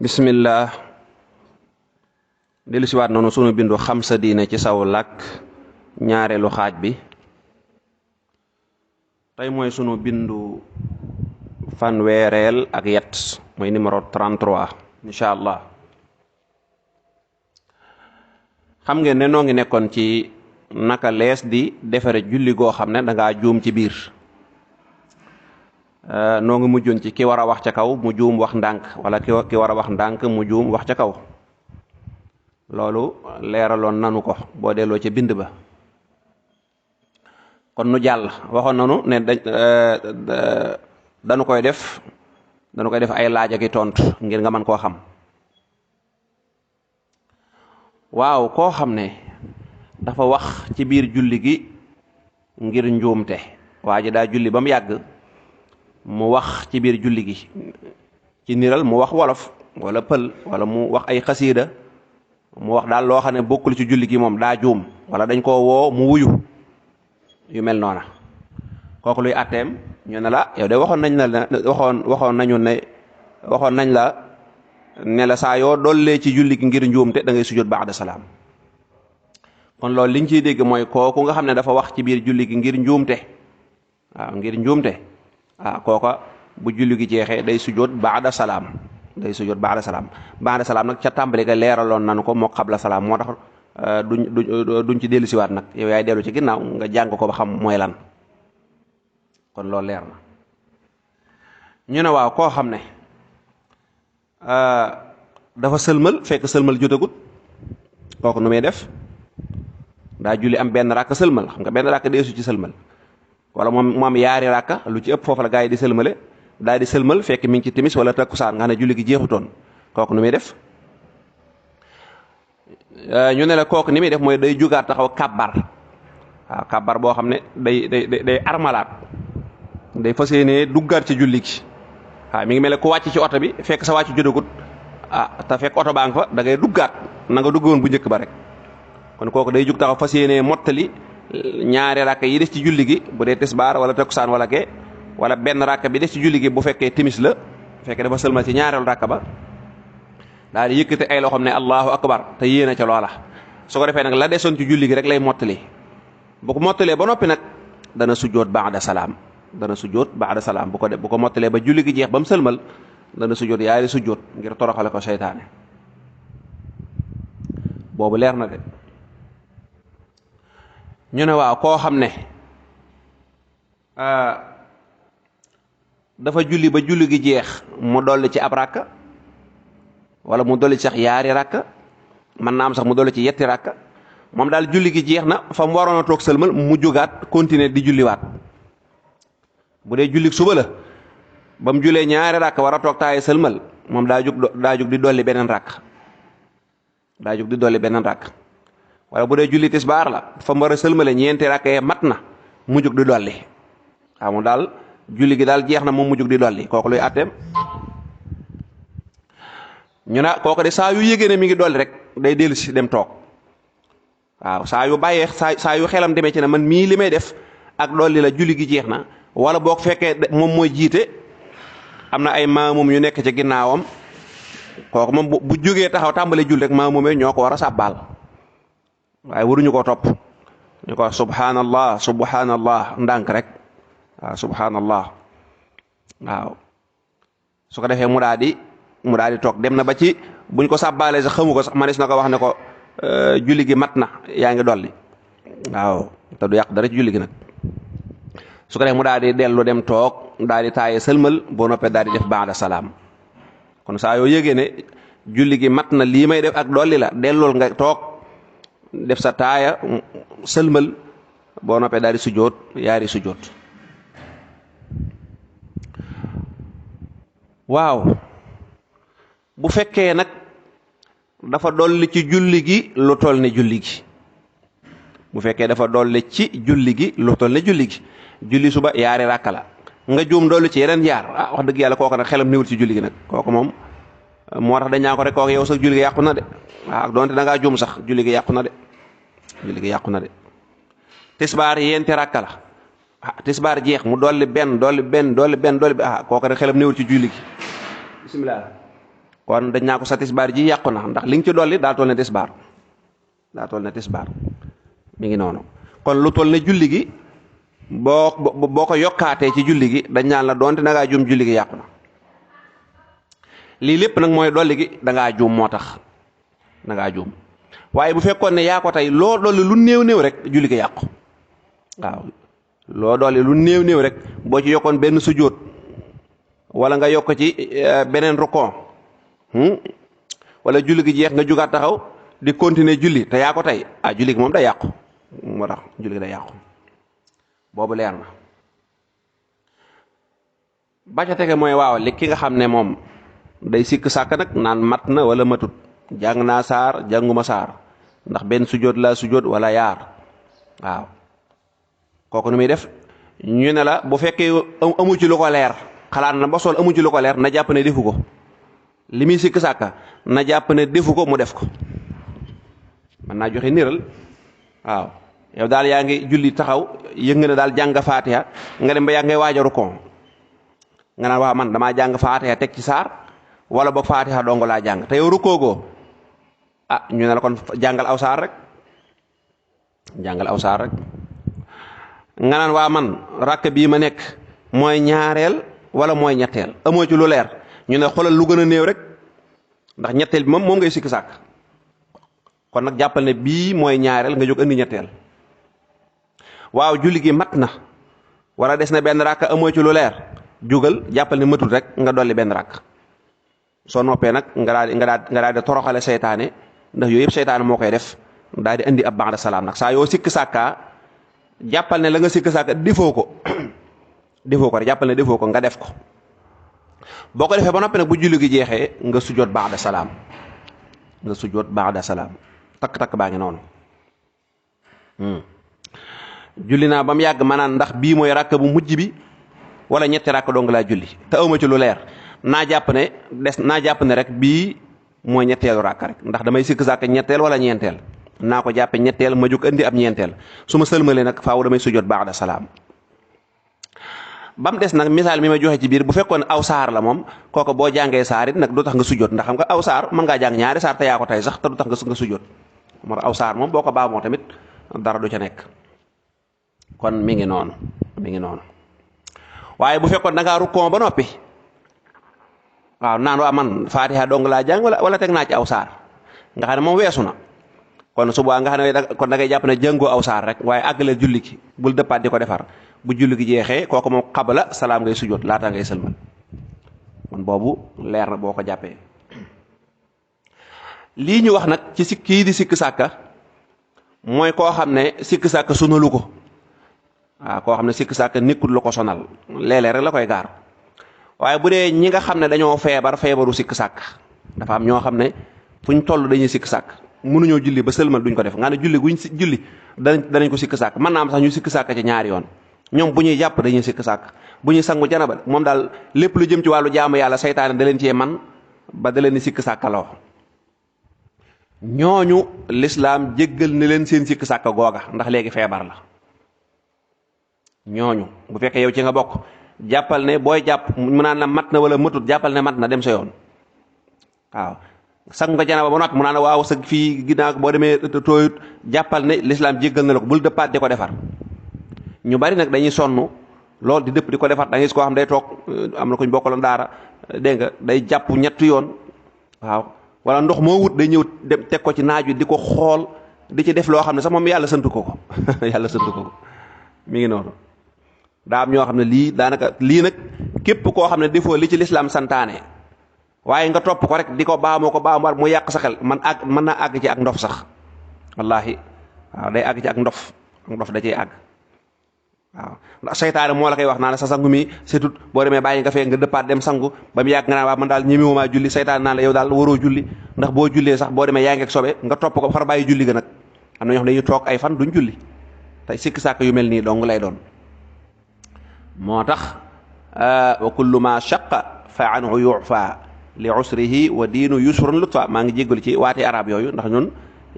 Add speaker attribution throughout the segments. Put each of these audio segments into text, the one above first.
Speaker 1: bismillah dellu siwaat noonu sunu bindu xam sa diine ci saw làkk ñaareelu xaaj bi tey mooy sunu bindu fanweereel ak yet mooy numéro 33 incha allah. xam ngeen ne noo ngi nekkoon ci naka lees di defare julli goo xam ne dangaa juum ci biir noo ngi mujjoon ci ki war a wax ca kaw mu juum wax ndànk wala ki war a wax ndànk mu juum wax ca kaw loolu leeraloon nanu ko boo delloo ca bind ba. kon nu jàll waxoon nanu ne dañu koy def ay laaj ak i tontu ngir nga mën koo xam. waaw koo xam ne dafa wax ci biir julli gi ngir njuumte waa ji daa julli ba mu yàgg mu wax ci biir julli gi ci niral mu wax wolof wala pël wala mu wax ay xasiida mu wax daal loo xam ne bokkul ci julli gi moom daa juum wala dañ koo woo mu wuyu yu mel noona kooku luy atteem ñu ne la yow de waxoon nañ la saa yoo dollee ci julli gi ngir njuumte da ngay sujjóot ba'da salaam. kon loolu liñ ciy dégg mooy kooku nga xam ne dafa wax ci biir julli gi ngir njuumte kooka bu julli gi jeexee day sujjóot ba'da salaam ba'da salaam nag ca tàmbali ga leeraloon nañu ko moo xabla salaam moo tax duñ ci dellu siwaat nag yow yaay dellu ci ginnaaw nga jàng ko ba xam mooy lan kon loolu leer na. ñu ne waaw koo xam ne dafa sëlmal fekk sëlmal jotagut kooku nu muy def daa julli am benn rakk sëlmal xam nga benn rakk deesu ci sëlmal wala moom yaari rakka lu ci ëpp foofu la gaa yi di sëlmale daal di sëlmal fekk mi ngi ci timis wala takkusaan nga xam ne julli gi jeexutoon kooku nu muy def. ñu ne la kooku ni muy def mooy day jugaat taxaw kàbbar waaw kàbbar boo xam ne day armalaat day fas yéenee duggaat ci julli gi waaw mi ngi mel ne ku wàcc ci oto bi fekk sa wàcc jotagut te fekk oto baa nga fa da ngay duggaat na nga duggoon bu njëkk ba rek kon kooku day jug taxaw fas yéenee mottali ñaari rakk yi des ci julli gi bu dee tisbaar wala takkusaan wala gee wala benn rakk bi des ci julli gi bu fekkee timis la fekkee dafa sëlmal ci ñaareelu rakk ba daal di yëkkati ay loxoom ne allahu akbar te yéena ca loola su ko defee nag la desoon ci julli gi rek lay mottali bu ko mottalee ba noppi nag dana sujjóot ba'da salaam bu ko mottalee ba julli gi jeex ba mu sëlmal dana sujjóot yaari sujjóot ngir toroxale ko seytaane boobu leer na de. ñu ne waaw koo xam ne dafa julli ba julli gi jeex mu dolli ci ab rakka wala mu dolli ci sax yaari rakka mën naa am sax mu dolli ci yetti rakka moom daal julli gi jeex na fa mu waroon a toog sëlmal mu jógaat continuer di julliwaat bu dee julli suba la ba mu julee ñaari rakka war a toog taaye sëlmal moom daa jug di dolli beneen rakk wala bu dee julli tisbaar la fa mu war a sëlmale ñeenti rakka yee mat na mu jug di dolli waaw moom daal julli gi daal jeex na moom mu jug di dolli kooku luy àtteem. ñu ne kooku de saa yu yégée ne mi ngi dolli rek day dellu si dem toog waaw saa yu xelam demee ci ne man mii li may def ak dolli la julli gi jeex na wala boo fekkee moom mooy jiite am na ay maamum yu nekk ci ginnaawam kooku moom bu jógee taxaw tàmbalee julli rek maamumee ñoo ko war a sàbbaal waaye waruñu ko topp ñu ko subhanallah ndànk rek waaw subhanallah waaw su ko defee mu daal di toog dem na ba ci buñ ko sàbbaalee sax xamu ko sax manis na ko wax ne ko julli gi mat na yaa ngi dolli waaw te du yàq dara ci julli gi nag su ko defee mu daal di dellu dem toog daal di taaye sëlmal boo noppee daal di def ba'da salaam kon saa yoo yëgee ne julli gi mat na lii may def ak dolli la dellool nga toog def sa taaya sëlmal boo noppee daal di sujjóot yaari sujjóot. waaw bu fekkee nag dafa dolli ci julli gi lu toll ne julli gi julli suba yaari rakka la nga juum dolli ci yeneen yaar wax dëgg yàlla kooku nag xelam niwul ci julli gi nag kooku moom moo tax dañ ñaa ko rek kooku yow sax julli gi yàqu na de waaw donte da ngaa juum sax julli gi yàqu na de tisbaar yenti rakka la tisbaar jeex mu dolli benn kooku nag xelam niwul ci julli gi bismillah kon dañ naa ko sa tisbaar ji yàqu na ndax li nga ci dolli daa toll ne tisbaar mi ngi noonu. kon lu toll ne julli gi boo ko yokkaatee ci julli gi dañ naan la doonte da ngaa juum julli gi yàqu na. lii lépp nag mooy dolli gi da ngaa juum moo tax da ngaa juum waaye bu fekkoon ne yaa ko tey loo dolli lu néew rek julli gi yàqu. waaw loo dolli lu néew rek boo ci yokkoon benn sujjóot wala nga yokk ci beneen rukon wala julli gi jeex nga jugaat taxaw di continuer julli te yaa ko tey julli gi moom day yàqu moo tax julli gi day yàqu boobu leer na. ba ca tege mooy waaw li ki nga xam ne moom day sikk sàkk nag naan mat na wala matut jàng naa saar jànguma saar ndax benn sujjóot laa sujjóot wala yaar waaw kooku nu muy def ñu ne la bu fekkee amu ci lu ko leer xalaat na ba sol amu ci lu ko leer na jàpp ne defu ko li muy sikk sàkka na jàpp ne defu ko mu def ko. mën naa joxe niral waaw yow daal yaa ngi julli taxaw yëg nga ne daal jàng faatiha nga dem ba yaa ngay waajaru ko nga naan waaw man damaa jàng faatiha teg ci saar wala boog faatiha dong laa jàng te yow rukoogoo ñu ne la kon jàngal aw saar rek nga naan waa man rakk bii ma nekk mooy ñaareel wala mooy ñetteel amoo ci lu leer ñu ne xoolal lu gën a néew rek ndax ñetteel bi moom ngay sikk sàkk kon nag jàppal ne bii mooy ñaareel nga jóg andi ñetteel. waaw julli gi mat na wala des na benn rakk amoo ci lu leer jugal jàppal ne matul rek nga dolli benn rakk soo noppee nag nga daal di toroxale seytaane ndax yooyu yëpp seytaane moo koy def daal di andi ab ba'da salaam nag saa yoo sikk sàkkaa jàppal ne la nga sikk sàkka defoo ko rek jàppal ne defoo ko nga def ko boo ko defee ba noppi nag bu julli gi jeexee nga sujjoot ba'da salaam takk baa ngi noonu. julli naa ba mu yàgg ma naan ndax bii mooy rakk bu mujj bi wala ñetti rakk dong laa julli te awma ci lu leer naa jàpp ne rek bii mooy ñetteelu rakk rek ndax damay sikk sàkk ñetteel wala ñeenteel naa ko jàppe ñetteel ma jóg indi ab ñeenteel su ma sëlmalee nag faaw damay sujjoot ba'da salaam. ba mu des nag misaal mi ma joxe ci biir bu fekkoon aw saar la moom kooku boo jàngee saar it nag du tax nga sujjoot ndax xam nga aw saar mën ngaa jàng ñaari saar te yaa ko tey sax te du tax nga sujjoot moo tax aw saar moom boo ko baamoo tamit dara du ca nekk. kon mi ngi noonu waaye bu fekkoon da ngaa rukkoo ba noppi waaw naan waa man faatiha dong laa jàng wala teg naa ci aw saar nga xam ne moom weesu na kon suba nga xam ne kon da ngay jàpp ne jàngoo aw saar rek waaye àggaleel julli gi bul dëppaat di ko defar bu julli gi jeexee kooku moom xabala salaam ngay sujjoot laata ngay sëlmal kon boobu leer na boo ko jàppee. lii ñu wax nag ci kii di sikk sàkka mooy koo xam ne sikk sàkka sonalu ko. waaw koo xam ne sikk sàkk nekkul lu ko sonal léeg-léeg rek la koy gaar waaye bu dee ñi nga xam ne dañoo feebaru sikk sàkk dafa am ñoo xam ne fu ñu toll dañuy sikk sàkk mënuñoo julli ba sëlmal duñ ko def nga ne julli guñ julli danañ ko sikk sàkk mën naa am sax ñu sikk sàkk ci ñaari yoon ñoom bu ñuy jàpp dañuy sikk sàkk bu ñuy sangu janaba moom daal lépp lu jëm ci wàllu jaamu yàlla seytaane da leen cee man ba da leen di sikk sàkkaloo ñooñu lislaam jéggal ne leen seen sikk sàkk googa ndax léegi feebar la. ñooñu bu fekkee yow ci nga bokk jàppal ne booy jàpp mu naan la mat na wala matut jàppal ne mat na dem sa yoon waaw sang nga janaba ba noppi mu naan la waaw sa fii ginnaaw boo demee tooyut jàppal ne lislaam jéggal na la ko bul dëppaat di ko defar. ñu bari nag dañuy sonn lool di dëpp di ko defar da ngay gis koo xam day toog am na ko ñu bokkaloon daara dégg nga day jàpp ñetti yoon waaw wala ndox moo wut day ñëw dem teg ko ci naaj wi di ko xool di ci def loo xam ne sax moom yàlla sant ko yàlla sant ko mi ngi noonu. daa am ñoo xam ne lii nag képp koo xam ne defoo li ci lislaam santaane waaye nga topp ko rek di ko baamoo mu yàq sa xel mën naa àgg ci ak ndof sax wallaahi waaw day àgg ci ak ndof da cee àgg waaw ndax seytaane moo la koy wax naa la sa sangu mi surtout boo demee bàyyi nga fee nga dëppaat dem sangu ba mu yàgg nga naan waa man daal ñemewumaa julli seytaane naan la yow daal waroo julli ndax boo jullee sax boo demee yaa ngi ak sobe nga topp ko far bàyyi julli ga nag am na ñoo xam ne dañuy toog ay fan duñ julli tey sikk sàkk yu mel nii dong lay doon. moo tax wa kullu ma shaqa fa anhu yu'fa li usrihi wa diinu yusrun lutfa maa ngi jéggalu ci waati arab yooyu ndax ñun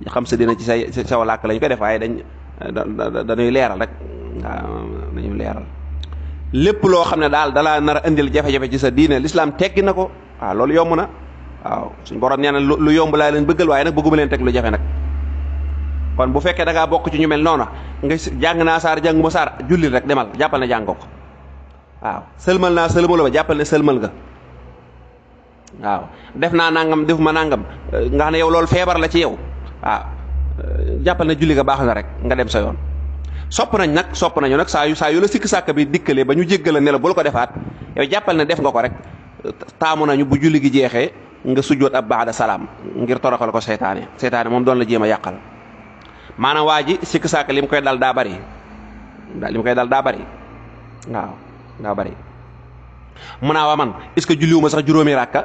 Speaker 1: xam sa dina ci saw làkk lañ koy def waaye dañuy leeral rek waaw dañuy leeral lépp loo xam ne daal dalaa nar a indil jafe-jafe ci sa diine lislaam teggi na ko waaw loolu yomb na waaw suñ borom nee na lu yomb laa leen bëggal waaye nag bëgguma leen teg lu jafe nag. kon bu fekkee da ngaa bokk ci ñu mel noona nga jàng naa saar jànguma saar jullil rek demal jàppal ne jàng ko waaw sëlmal naa sëlmalu ba jàppal ne sëlmal nga waaw def naa nangam defuma nangam nga xam ne yow loolu feebar la ci yow waaw jàppal ne julli nga baax na rek nga dem sa yoon. sopp nañu nag saa yu la sikk sàkk bi dikkalee ba ñu jéggal ne la bul ko defaat yow jàppal ne def nga ko rek taamu nañu bu julli gi jeexee nga sujjoot ab baada salaam ngir toroxal ko seytaane moom doon la jéem a yàqal. maanaam waa ji sikk sàkk li mu koy dal daa bari waaw daa bari mun naa waa man est-ce que julliwuma sax juróomi rakka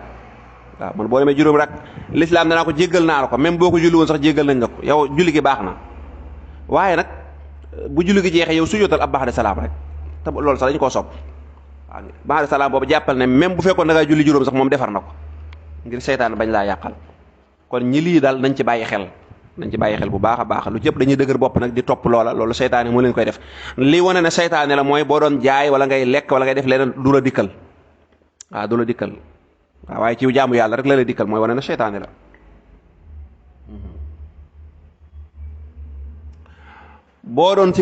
Speaker 1: waaw man boo demee juróomi rakk lislaam danaa ko jéggal naa la ko même boo ko julliwoon sax jéggal nañ la ko yow julli gi baax na waaye nag bu julli gi jeexee yow sujjóotal ab ba'da salaam rek te loolu sax dañu koo sopp waaw ba'da salaam boobu jàppal ne même bu fekkoon da ngaa julli juróom sax moom defar na ko ngir seytaan bañ laa yàqal. kon ñi lii daal nañ ci bàyyi xel bu baax a baax lu cëpp dañuy dëgër bopp nag di topp loola loolu seytaane moo leen koy def lii wane ne seytaane la mooy boo doon jaay wala ngay lekk wala ngay def leneen du la dikkal waaw waaye ci jaamu yàlla rek la dikkal mooy wane ne seytaane la. boo doon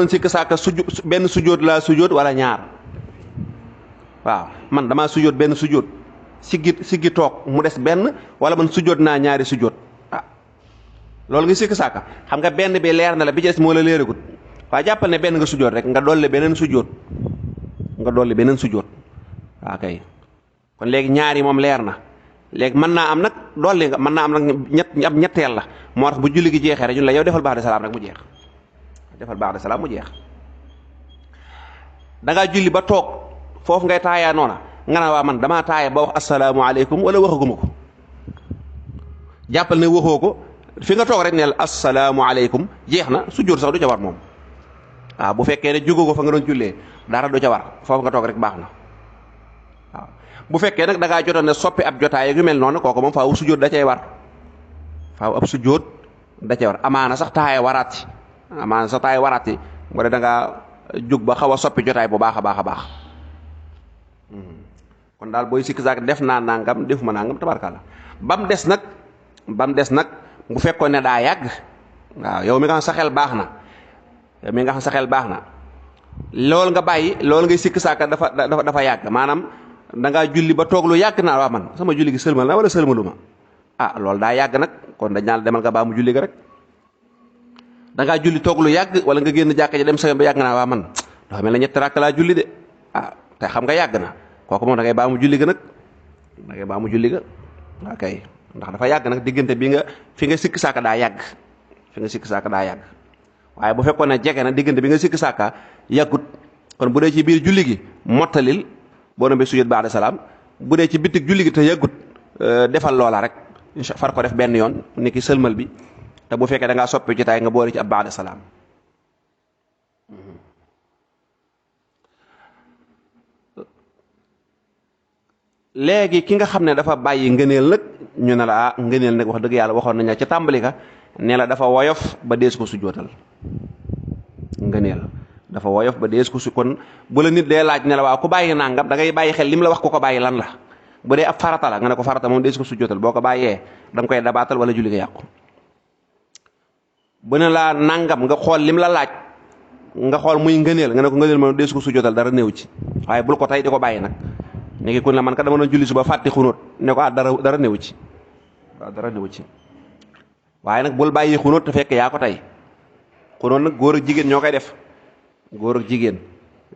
Speaker 1: sikk sàkka benn sujjóot laa sujjóot wala ñaar waaw man damaa sujjóot benn sujjóot siggi toog mu des benn wala man sujjóot naa ñaari sujjóot loolu nga sikk sàkka xam nga benn bi leer na la bi ci des moo la leeragut waaye jàppal ne benn nga sujjóot rek nga dolli beneen sujjóot waaw kay kon léegi ñaari moom leer na léegi mën naa am nag dolli nga mën naa am nag ñetteel la moo tax bu julli gi jeexee rek ñun la yow defal ba'da salaam rek mu jeex da ngaa julli ba toog foofu ngay taayaa noona nga ne waa man damaa taaya ba wax asalaamaaleykum wala waxaguma ko jàppal ne waxoo ko fi nga toog rek neel asalaamaaleykum jeex na sujjóot sax du ca war moom waaw bu fekkee ne jógoo ko fa nga doon jullee dara du ca war foofu nga toog rek baax na waaw bu fekkee nag da ngaa jotoon ne soppi ab jotaay yu mel noonu kooku moom faaw sujjóot da cay war amaana sax taaya waraat ci bu dee da ngaa jóg ba xaw a soppi jotaay bu baax a baax kon daal booy sikk saak def naa nangam defuma nangam tabarkalla ba mu des nag bu fekkoon ne daa yàgg waaw yow mi nga xam sa xel baax na loolu nga bàyyi loolu ngay sikk saaka dafa yàgg maanaam da ngaa julli ba toog lu yàgg naa waa man sama julli gi sëlmal na wala sëlmaluma loolu daa yàgg nag kon dañ naan demal nga baa mu julli ga rek da ngaa julli toog lu yàgg wala nga génn jàkka ji dem sa yoon ba yàgg naa waa man dafa mel ne ñetti rakk laa julli de te xam nga yàgg na kooku moom da ngay baa mu julli ga nag waa kay ndax dafa yàgg nag diggante bi fi nga sikk saaka daa yàgg waaye bu fekkoon ne jege na diggante bi nga sikk saaka yàggut kon bu dee ci biir julli gi mottalil boo doon sujjóot ba'da salaam bu dee ci bitig julli gi te yàggut defal loola rek far ko def benn yoon ni ki sëlmal bi te bu fekkee da ngaa soppi jotaay nga boole ci ab ba'da salaam. léegi ki nga xam ne dafa bàyyi ngëneel nag ñu ne la ngëneel nag wax dëgg yàlla waxoon nañ la ca tàmbali ka ne la dafa woyof ba dees ko sujjóotal ngëneel dafa woyof ba dees ko kon bu la nit dee laaj ne la waaw ku bàyyi nangam da ngay bàyyi xel lim la wax ko bàyyi lan la bu dee ab farata la nga ne ko farata moom dees ko sujjóotal boo ko bàyyee da nga koy dabaatal wala julli nga yàqu bu ne laa nangam nga xool lim la laaj nga xool muy ngëneel nga ne ko ngëneel moom dees ko sujjóotal dara néew ci waaye bul ko tey di ko bàyyi nag léegi ku ne la man ka dama doon julli suba fàtte xunóot ne ko dara néew ci waaye nag bul bàyyi xunóot te fekk yaa ko tey xunóot nag góor ak jigéen ñoo koy def góor ak jigéen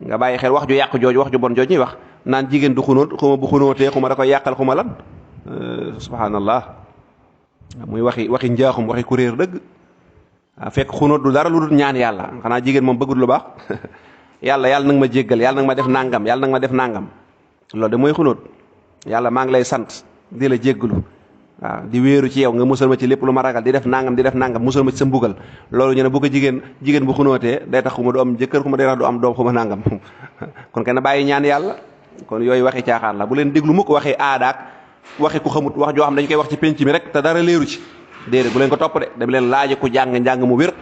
Speaker 1: nga bàyyi xel wax ju yàq jooju wax ju bon jooju ñuy wax naan jigéen du xunóot xuma bu xunóotee xuma da koy yàqal xuma lan subhanallah muy waxi njaaxum waxi kuréer dëgg fekk xunóot du dara lu dul ñaan yàlla xanaa jigéen moom bëggul lu baax yàlla nag ma jéggal yàlla nag ma def nangam loolu de mooy xunóot yàlla maa ngi lay sant di la jéggalu waaw di wéeru ci yow nga musal ma ci lépp lu ma ragal di def nangam musal ma ci sa mbugal loolu ñu ne bu ko jigéen bu xunóotee day tax xuma du am jëkkër xuma day tax du am doom xuma nangam kon kenn bàyyi ñaan yàlla kon yooyu waxi caaxaan la bu leen déglu mukk waxi aadaak waxi ku xamut wax joo xam dañu koy wax ci penc mi rek te dara leeru ci déedéet bu leen ko topp de dem leen laaji ku jàng mu wér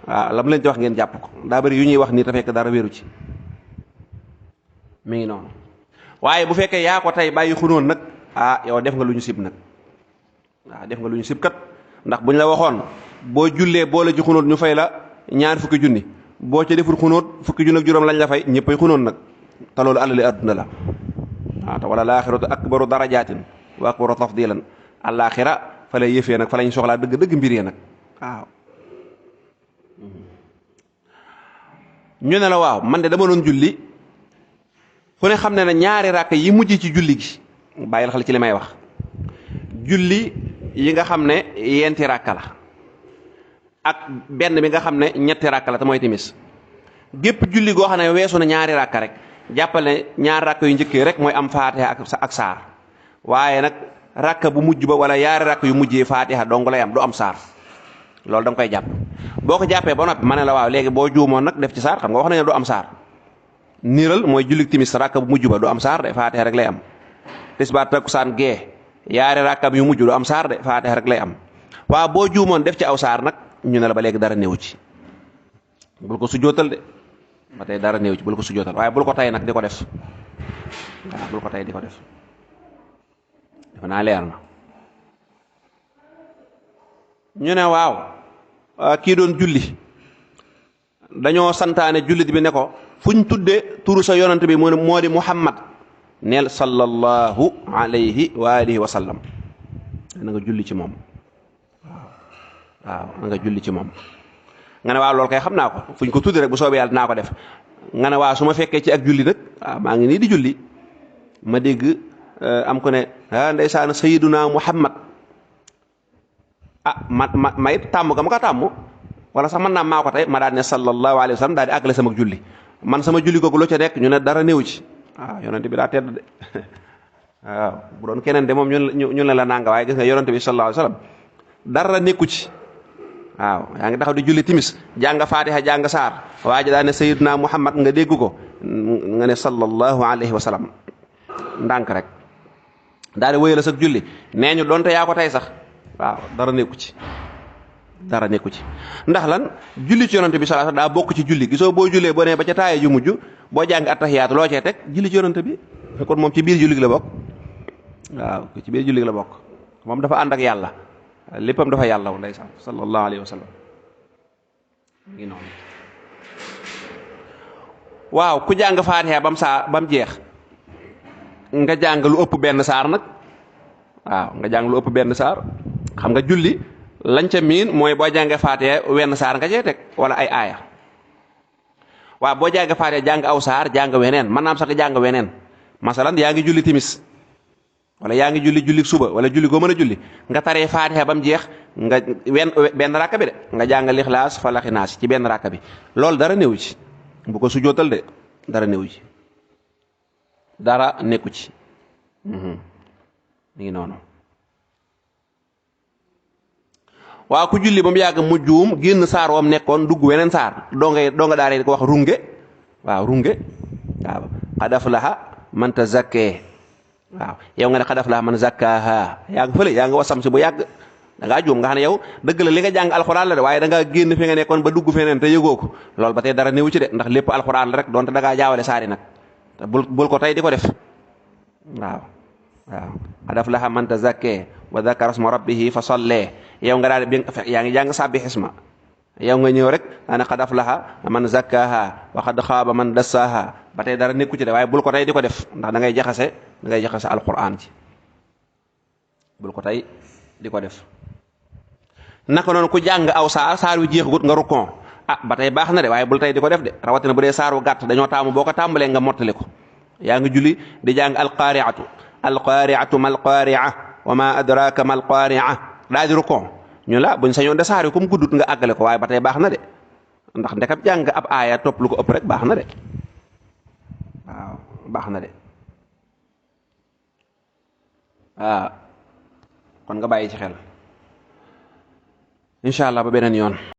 Speaker 1: waaw la mu leen ci wax ngeen jàpp ko daa bëri yu ñuy wax nii te fekk dara wéeru ci mi ngi noonu waaye bu fekkee yaa ko tey bàyyi xunoon nag yow def nga lu ñu sib nag waaw def nga lu ñu sib kat ndax buñ la waxoon boo jullee boole ci xunóot ñu fay la ñaar fukki junni boo ca deful xunóot fukki junni ak juróom lañ la fay ñëppay xunóot nag te loolu alali adduna la waaw te wala laaxiratu akbaru darajaatin wa akbaru tafdilan alaaxira fa lay yëfee nag fa lañ soxlaa dëgg dëgg mbir yi nag waaw ñu ne la waaw man de dama doon julli ku ne xam ne ne ñaari ràkk yi mujj ci julli gi bàyyil xel ci li may wax julli yi nga xam ne yenti ràkk la ak benn bi nga xam ne ñetti ràkk la te mooy timis gépp julli goo xam ne weesu na ñaari ràkk rek jàppal ne ñaari ràkk yu njëkkee rek mooy am faatiha ak saar waaye nag ràkk bu mujj ba wala yaari ràkk yu mujjee faatiha dong lay am du am saar loolu da nga koy jàpp boo ko jàppee ba noppi ma ne la waaw léegi boo juumoon nag def ci saar xam nga wax nañu du am saar niiral mooy julli timis ràkk bu mujj ba du am saar de faatiha rek lay am tisbaar takkusaan gee yaari ràkkam yu mujj du am saar de faatiha rek lay am waaw boo juumoon def ci aw saar nag ñu ne la ba léegi dara néew ci bul ko sujjootal de ba tey dara néew ci bul ko sujjootal waaye bul ko tay nag di ko def waaw bul ko tay di ko def dafa naa leer na ñu ne waaw kii doon julli dañoo santaane jullit bi ne ko fuñ tudde turu sa yonant bi moo di Muhammad neel sallallahu alayhi wa alihi wa sallam na nga julli ci moom waaw na nga julli ci moom nga ne waaw loolu kay xam naa ko fuñ ko tudde rek bu soobee yàlla dinaa ko def nga ne waaw su ma fekkee ci ak julli nag maa ngi nii di julli ma dégg am ko ne ndeysaan sayyiduna Muhammad ma it tàmm ga ma ko tàmm wala sax man naa maa ko tey ma daal ne sallallahu alayhi wa sallam daal di àggale sama julli man sama julli googu loo ca nekk ñu ne dara néew ci waaw yonente bi daa tedd de waaw bu doon keneen de moom ñu ne la nanga waaye gis nga yonente bi sallallahu alayhi wa sallam dara nekku ci waaw yaa ngi taxaw di julli timis jàng faatiha jàng saar waa ji daa ne sayyiduna Muhammad nga dégg ko nga ne sallallahu alayhi wa sallam ndànk rek daal di wéyal sa julli nee ñu doonte yaa ko tey sax waaw dara nekku ci dara nekku ci ndax lan julli ci yonante bi sallallahu alayhi wasallam daa bokk ci julli gisoo boo jullee boo nee ba ca taaya ju mujj boo jàng attahiyaatu loo cee teg julli ci yonante bi kon moom ci biir julli gi la bokk waaw ci biir julli gi la bokk moom dafa ànd ak yàlla léppam dafa yàlla ndeysaan sallallahu alayhi wasallam ngi noonu waaw ku jàng faatiha bam jeex nga jàng lu ëpp benn saar nag waaw nga jàng lu ëpp benn saar xam nga julli lañ ca miin mooy boo jàngee faatiha wenn saar nga cee teg wala ay aaya waaw boo jàngee faatiha jàng aw saar jàng weneen mën naa am sax jàng weneen masalan yaa ngi julli timis wala yaa ngi julli suba wala julli goo mën a julli nga taree faatiha ba mu jeex nga benn rakka bi de nga jàng lixlaas falaxi naas ci benn rakka bi loolu dara néew ci bu ko sujjootal de dara néew ci dara nekku ci mi ngi noonu waaw ku julli ba mu yàgg mu juum génn saar wam nekkoon dugg weneen saar doo nga daaree di ko wax runge waaw runge waaw qad aflaha man tazakkee waaw yow nga ne qad aflaha man zakkaaha yaa ngi fële yaa ngi wasam si bu yàgg da ngaa juum nga xam ne yow dëgg la li nga jàng alxuraan la de waaye da ngaa génn fi nga nekkoon ba dugg feneen te yëgoo ko loolu ba tey dara néew ci de ndax lépp alxuraan la rek donte da ngaa jaawale saari nag te bul ko tey di ko def waaw waaw qad aflaha man tazakkee wa dhakara isma rabbihi fa sallee yow nga daal bi yaa ngi jàng sàbbi xisma yow nga ñëw rek daana qad aflaha man zakkaha wa qad xaaba man dassaha ba tey dara nekku ci de waaye bul ko tey di ko def ndax da ngay jaxase alquran ci bul ko tey di ko def naka noonu ku jàng aw saar wi jeexagut nga rukkon ba tey baax na de waaye bul tey di ko def de rawatina bu dee saar wu gàtt dañoo taamu boo ko tàmbalee nga mottali ko yaa ngi julli di jàng alqariatu mal qaria wa ma adraka mal qaria daa di rukkon ñu la buñ sañoon de saar wi comme guddut nga àggale ko waaye ba tey baax na de ndax ndekam jàng ab aaya topp lu ko ëpp rek baax na de waaw baax na de kon nga bàyyi ci xel incha allah ba beneen yoon